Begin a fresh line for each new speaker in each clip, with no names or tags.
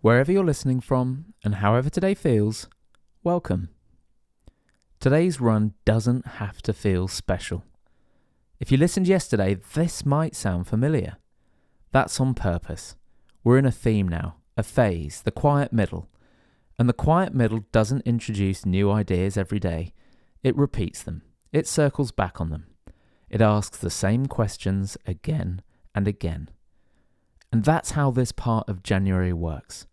Wherever you're listening from and however today feels, welcome. Today's run doesn't have to feel special. If you listened yesterday, this might sound familiar. That's on purpose. We're in a theme now, a phase, the quiet middle. And the quiet middle doesn't introduce new ideas every day. It repeats them. It circles back on them. It asks the same questions again and again. And that's how this part of January works.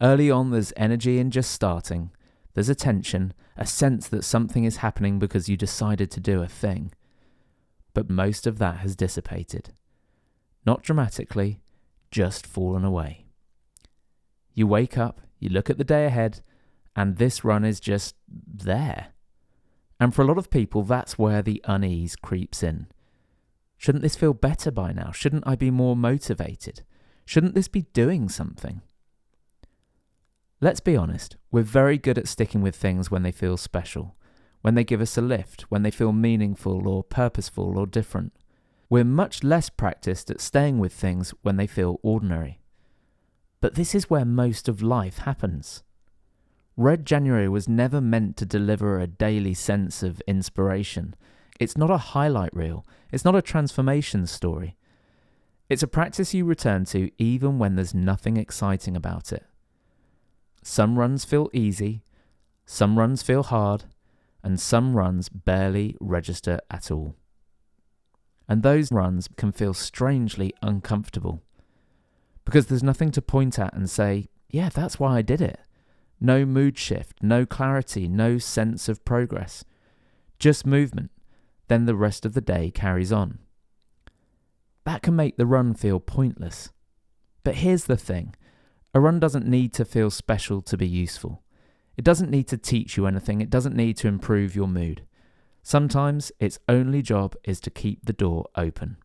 Early on, there's energy in just starting. There's a tension, a sense that something is happening because you decided to do a thing. But most of that has dissipated. Not dramatically, just fallen away. You wake up, you look at the day ahead, and this run is just there. And for a lot of people, that's where the unease creeps in. Shouldn't this feel better by now? Shouldn't I be more motivated? Shouldn't this be doing something? Let's be honest, we're very good at sticking with things when they feel special, when they give us a lift, when they feel meaningful or purposeful or different. We're much less practiced at staying with things when they feel ordinary. But this is where most of life happens. Red January was never meant to deliver a daily sense of inspiration. It's not a highlight reel. It's not a transformation story. It's a practice you return to even when there's nothing exciting about it. Some runs feel easy, some runs feel hard, and some runs barely register at all. And those runs can feel strangely uncomfortable because there's nothing to point at and say, yeah, that's why I did it. No mood shift, no clarity, no sense of progress. Just movement. Then the rest of the day carries on. That can make the run feel pointless. But here's the thing. A run doesn't need to feel special to be useful. It doesn't need to teach you anything. It doesn't need to improve your mood. Sometimes its only job is to keep the door open.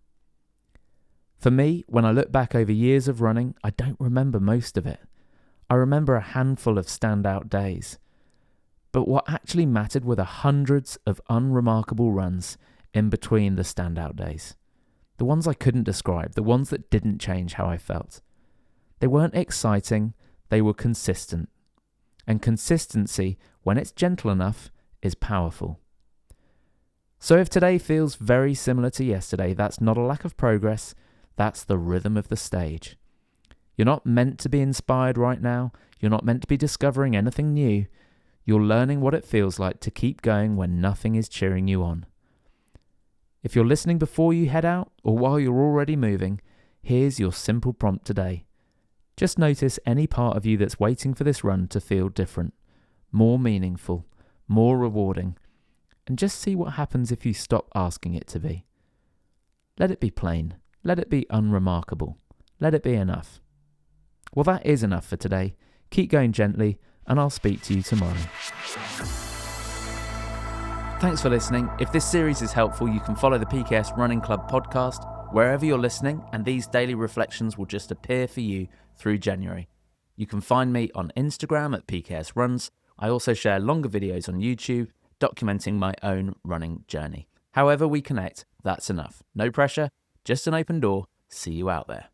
For me, when I look back over years of running, I don't remember most of it. I remember a handful of standout days. But what actually mattered were the hundreds of unremarkable runs in between the standout days. The ones I couldn't describe, the ones that didn't change how I felt. They weren't exciting, they were consistent. And consistency, when it's gentle enough, is powerful. So if today feels very similar to yesterday, that's not a lack of progress, that's the rhythm of the stage. You're not meant to be inspired right now, you're not meant to be discovering anything new, you're learning what it feels like to keep going when nothing is cheering you on. If you're listening before you head out, or while you're already moving, here's your simple prompt today. Just notice any part of you that's waiting for this run to feel different, more meaningful, more rewarding, and just see what happens if you stop asking it to be. Let it be plain. Let it be unremarkable. Let it be enough. Well, that is enough for today. Keep going gently, and I'll speak to you tomorrow. Thanks for listening. If this series is helpful, you can follow the PKS Running Club podcast wherever you're listening, and these daily reflections will just appear for you through January. You can find me on Instagram at PKSRUNS. I also share longer videos on YouTube documenting my own running journey. However we connect, that's enough. No pressure, just an open door. See you out there.